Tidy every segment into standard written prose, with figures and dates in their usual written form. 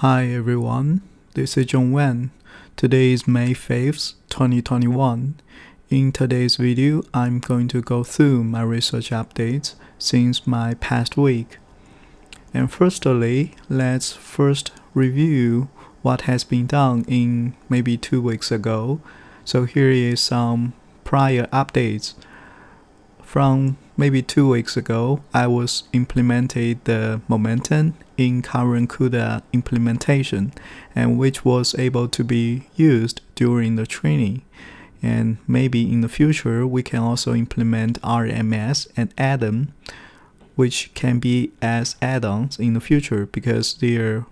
Hi everyone, this is John Wen. Today is May 5th, 2021. In today's video, I'm going to go through my research updates since my past week. And firstly, let's first review what has been done in maybe 2 weeks ago. So here is some prior updates. From maybe 2 weeks ago, I was implemented the momentum in current CUDA implementation, and which was able to be used during the training. And maybe in the future, we can also implement RMS and Atom, which can be as add-ons in the future because they're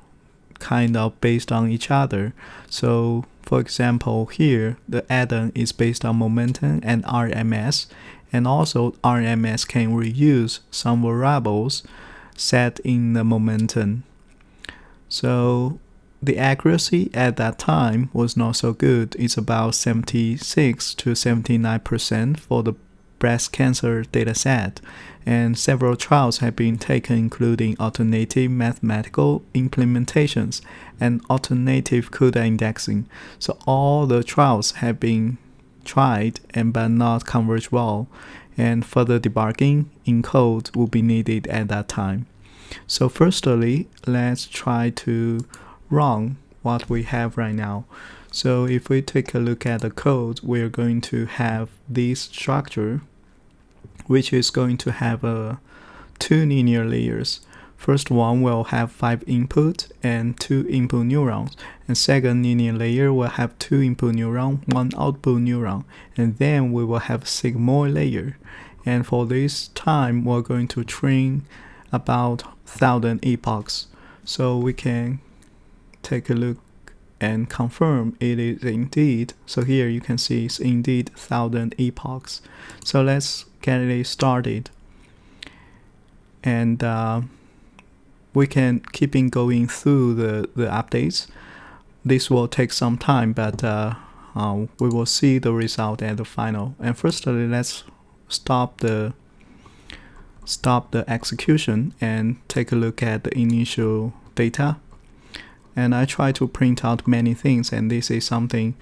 kind of based on each other. So for example, here the add-on is based on momentum and RMS, and also RMS can reuse some variables set in the momentum. So the accuracy at that time was not so good. It's about 76 to 79% for the breast cancer dataset, and several trials have been taken, including alternative mathematical implementations and alternative CUDA indexing. So all the trials have been tried but not converge well, and further debugging in code will be needed at that time. So firstly, let's try to run what we have right now. So if we take a look at the code, we're going to have this structure, which is going to have two linear layers. First one will have 5 input and 2 input neurons, and second linear layer will have 2 input neuron, 1 output neuron, and then we will have sigmoid layer. And for this time, we're going to train about 1,000 epochs. So we can take a look and confirm it is indeed. So here you can see it's indeed 1,000 epochs. So let's get it started. And we can keep in going through the updates. This will take some time, but we will see the result at the final. And firstly, let's stop the execution and take a look at the initial data. And I try to print out many things, and this is something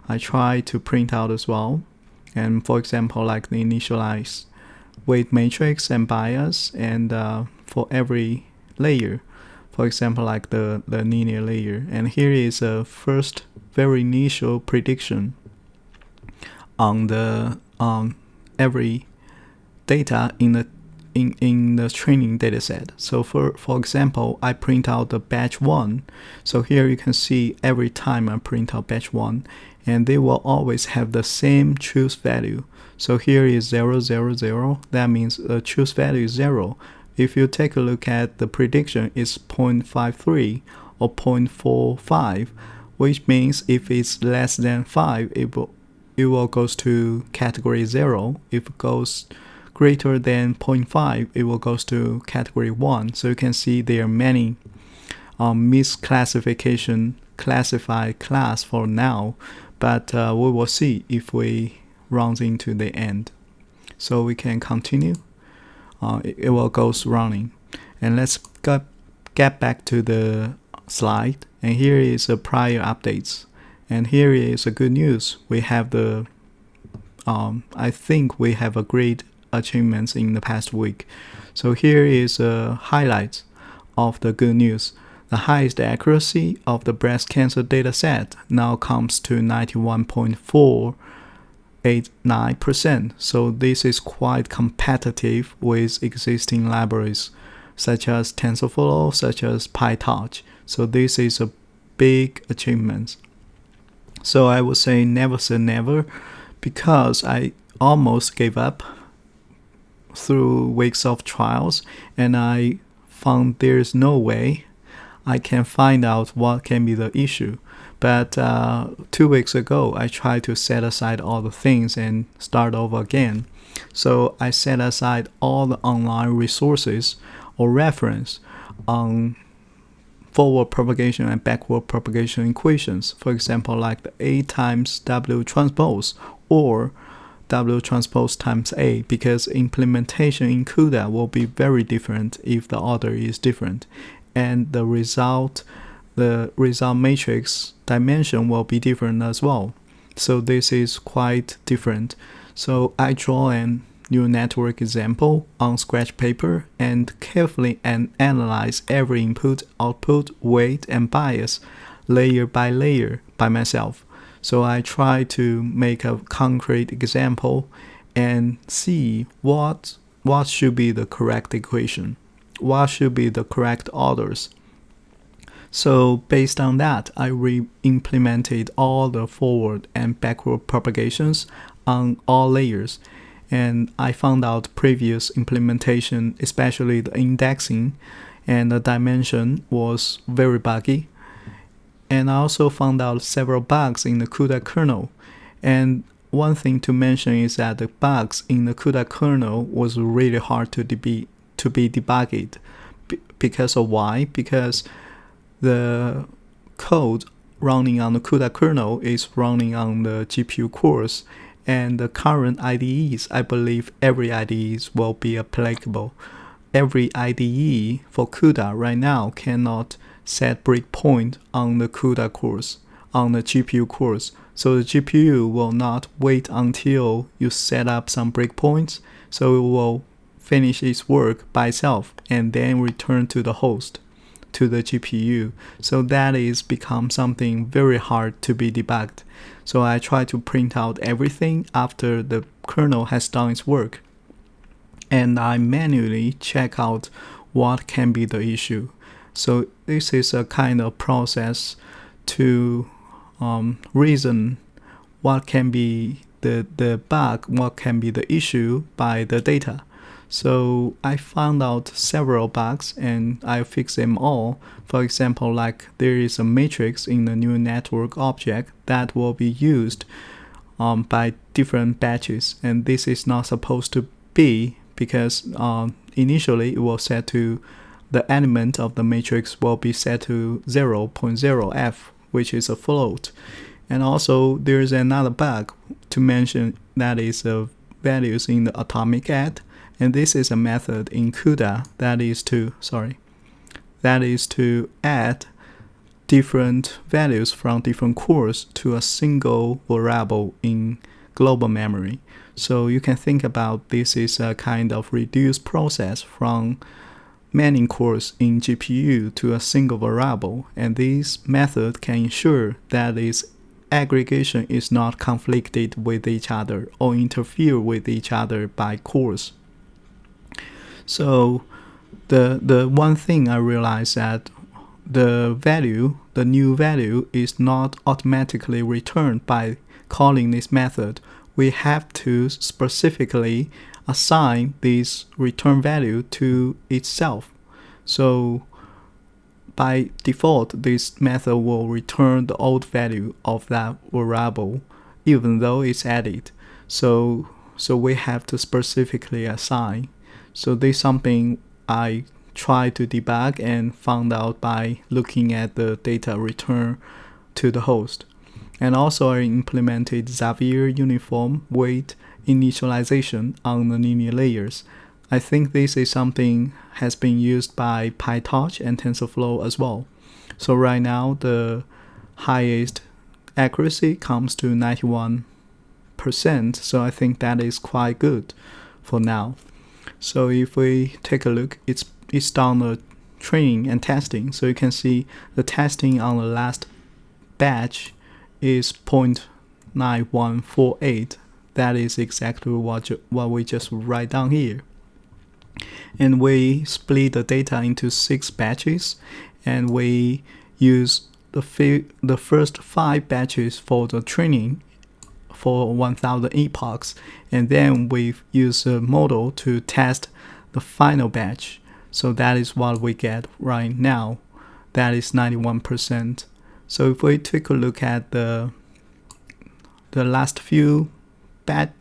I try to print out as well. And for example, like the initialize weight matrix and bias, and for every layer, for example, like the linear layer. And here is a first very initial prediction on the every data in the training dataset. So for example, I print out the batch 1. So here you can see every time I print out batch 1, and they will always have the same truth value. So here is 0, 0, 0. That means the truth value is 0. If you take a look at the prediction, it's 0.53 or 0.45, which means if it's less than 5, it will goes to category 0. If it goes greater than 0.5, it will goes to category 1. So you can see there are many misclassification classified class for now, but we will see if we run into the end. So we can continue. It will go running. And let's get back to the slide. And here is the prior updates. And here is the good news. We have the, I think we have a great achievements in the past week. So here is a highlight of the good news. The highest accuracy of the breast cancer data set now comes to 91.489%. So this is quite competitive with existing libraries such as TensorFlow, such as PyTorch. So this is a big achievement. So I would say never say never, because I almost gave up through weeks of trials, and I found there's no way I can find out what can be the issue. But 2 weeks ago, I tried to set aside all the things and start over again. So I set aside all the online resources or reference on forward propagation and backward propagation equations. For example, like the A times W transpose or W transpose times A, because implementation in CUDA will be very different if the order is different. And the result the result matrix dimension will be different as well. So this is quite different. So I draw an neural network example on scratch paper and carefully analyze every input, output, weight, and bias layer by layer by myself. So I try to make a concrete example and see what should be the correct equation, what should be the correct orders. So based on that, I re-implemented all the forward and backward propagations on all layers. And I found out previous implementation, especially the indexing and the dimension, was very buggy. And I also found out several bugs in the CUDA kernel. And one thing to mention is that the bugs in the CUDA kernel was really hard to be debugged. Because of why? Because the code running on the CUDA kernel is running on the GPU cores, and the current IDEs, I believe every IDEs will be applicable. Every IDE for CUDA right now cannot set breakpoint on the CUDA cores, on the GPU cores. So the GPU will not wait until you set up some breakpoints, so it will finish its work by itself and then return to the host, to the GPU. So that is become something very hard to be debugged. So I try to print out everything after the kernel has done its work, and I manually check out what can be the issue. So this is a kind of process to reason what can be the bug, what can be the issue by the data. So I found out several bugs and I fixed them all. For example, like there is a matrix in the neural network object that will be used by different batches, and this is not supposed to be, because initially it was set to the element of the matrix will be set to 0.0f, which is a float. And also there is another bug to mention, that is values in the atomic add. And this is a method in CUDA that is to add different values from different cores to a single variable in global memory. So you can think about this is a kind of reduced process from many cores in GPU to a single variable, and this method can ensure that its aggregation is not conflicted with each other or interfere with each other by cores. So the one thing I realized that the new value is not automatically returned by calling this method. We have to specifically assign this return value to itself. So by default, this method will return the old value of that variable even though it's added. So we have to specifically assign. So this is something I tried to debug and found out by looking at the data return to the host. And also I implemented Xavier uniform weight initialization on the linear layers. I think this is something has been used by PyTorch and TensorFlow as well. So right now the highest accuracy comes to 91%. So I think that is quite good for now. So if we take a look, it's done the training and testing. So you can see the testing on the last batch is 0.9148. That is exactly what we just write down here. And we split the data into 6 batches, and we use the first 5 batches for the training for 1000 epochs, and then we use a model to test the final batch. So that is what we get right now. That is 91%. So if we take a look at the last few epochs,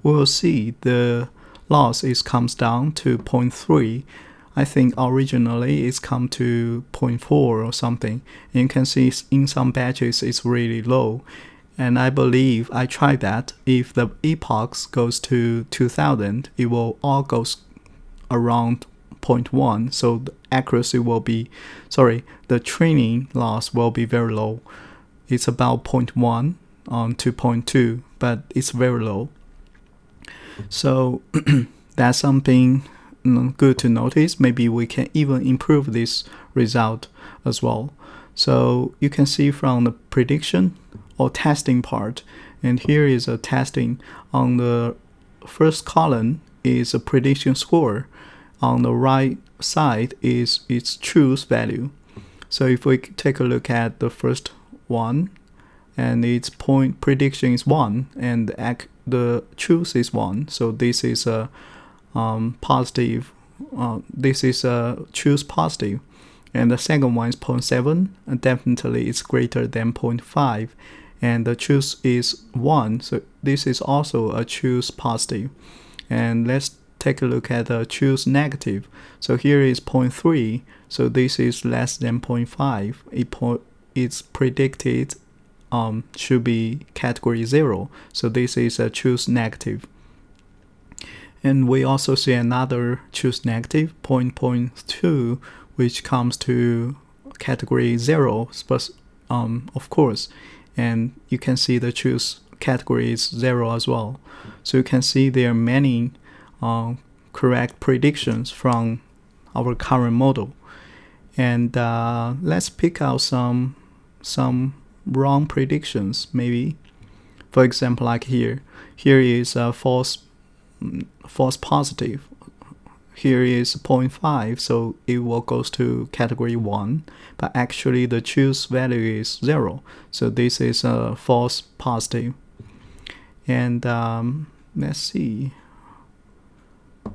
we will see the loss comes down to 0.3. I think originally it's come to 0.4 or something. And you can see in some batches it's really low. And I believe I tried that. If the epochs goes to 2000, it will all goes around 0.1, so the accuracy will be, the training loss will be very low. It's about 0.1 to 0.2, but it's very low. So that's something good to notice. Maybe we can even improve this result as well. So you can see from the prediction or testing part, and here is a testing. On the first column is a prediction score. On the right side is its truth value. So if we take a look at the first one, and its point prediction is 1, and the truth is 1. So this is a positive. This is a truth positive. And the second one is 0.7, and definitely it's greater than 0.5. And the truth is 1, so this is also a truth positive. And let's take a look at the truth negative. So here is 0.3, so this is less than 0.5. It's predicted should be category 0, so this is a truth negative. And we also see another truth negative, 0.2, which comes to category 0, of course. And you can see the truth category is 0 as well. So you can see there are many correct predictions from our current model. And let's pick out some wrong predictions, maybe. For example, like here is a false positive. Here is 0.5, so it will go to category 1, but actually the truth value is 0, so this is a false positive. And let's see.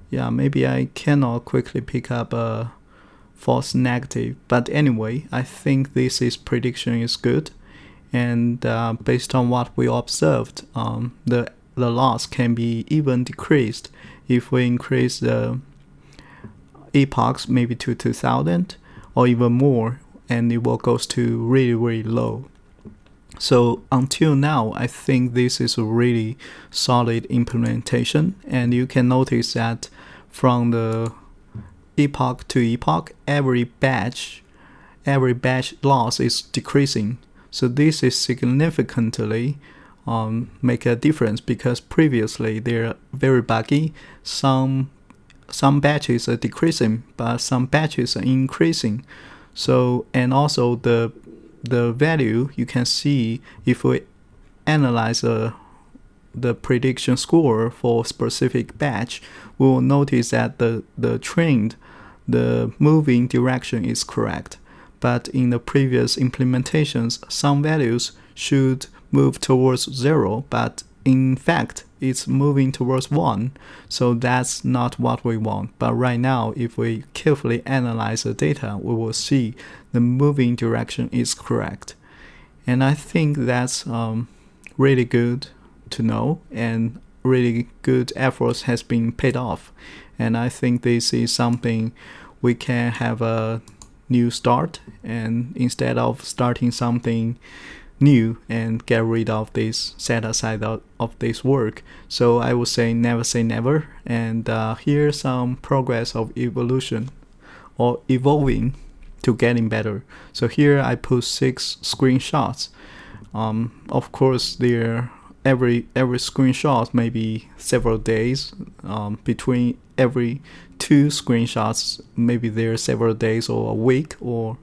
Yeah, maybe I cannot quickly pick up a false negative, but anyway, I think this prediction is good. And based on what we observed, the loss can be even decreased if we increase the epochs maybe to 2000 or even more, and it will go to really, really low. So until now, I think this is a really solid implementation, and you can notice that from the epoch to epoch, every batch loss is decreasing. So this is significantly make a difference, because previously they're very buggy. Some batches are decreasing, but some batches are increasing. So, and also the value, you can see if we analyze the prediction score for specific batch, we will notice that the trend, the moving direction is correct. But in the previous implementations, some values should move towards 0, but in fact, it's moving towards 1. So that's not what we want. But right now, if we carefully analyze the data, we will see the moving direction is correct. And I think that's really good to know, and really good efforts has been paid off. And I think this is something we can have a new start, and instead of starting something new and get rid of this, set aside of this work. So I would say never. And here's some progress of evolution or evolving to getting better. So here I put 6 screenshots. Of course, every screenshot maybe several days. Between every 2 screenshots, maybe there are several days or a week or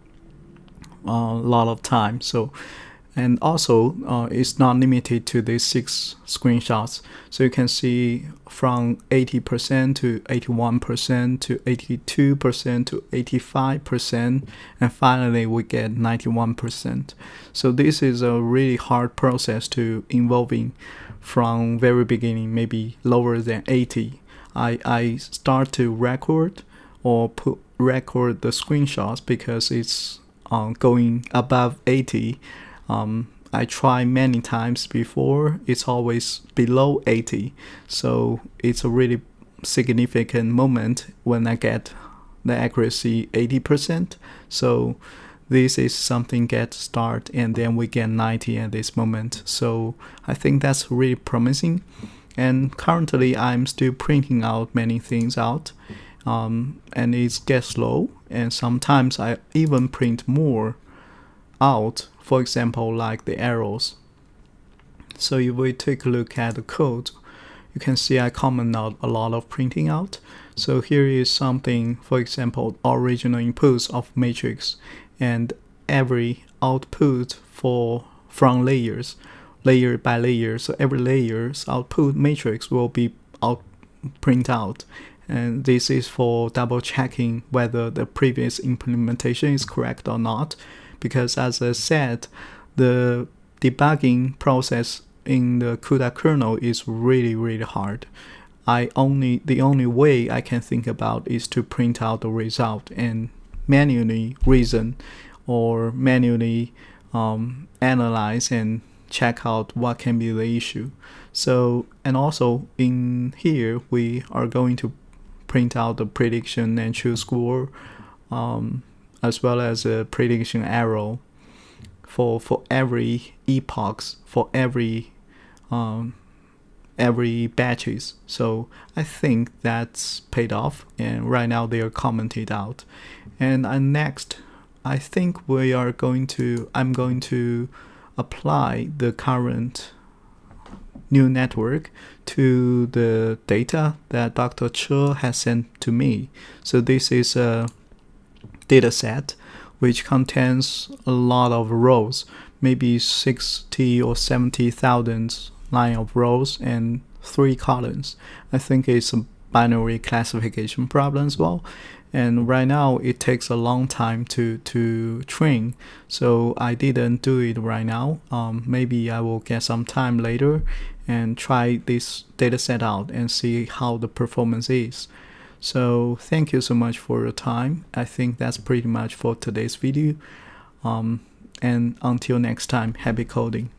a lot of time. So, and also it's not limited to these 6 screenshots. So you can see from 80% to 81% to 82% to 85%, and finally we get 91%. So this is a really hard process to involving from very beginning, maybe lower than 80. I start to record the screenshots because it's going above 80. I try many times before, it's always below 80. So it's a really significant moment when I get the accuracy 80%. So this is something get start, and then we get 90 at this moment. So I think that's really promising. And currently I'm still printing out many things out. and it gets slow, and sometimes I even print more out, for example like the arrows. So if we take a look at the code, you can see I comment out a lot of printing out. So here is something, for example, original inputs of matrix and every output from layers, layer by layer. So every layer's output matrix will be print out, and this is for double checking whether the previous implementation is correct or not, because as I said, the debugging process in the CUDA kernel is really hard. The only way I can think about is to print out the result and manually reason or manually analyze and check out what can be the issue. So, and also in here we are going to print out the prediction and true score, as well as a prediction arrow for every epochs, for every batches. So I think that's paid off, and right now they are commented out. And next, I think I'm going to apply the current neural network to the data that Dr. Che has sent to me. So this is a data set which contains a lot of rows, maybe 60 or 70,000 line of rows and 3 columns. I think it's a binary classification problem as well. And right now it takes a long time to train, so I didn't do it right now. Maybe I will get some time later and try this data set out and see how the performance is. So thank you so much for your time. I think that's pretty much for today's video. And until next time, happy coding.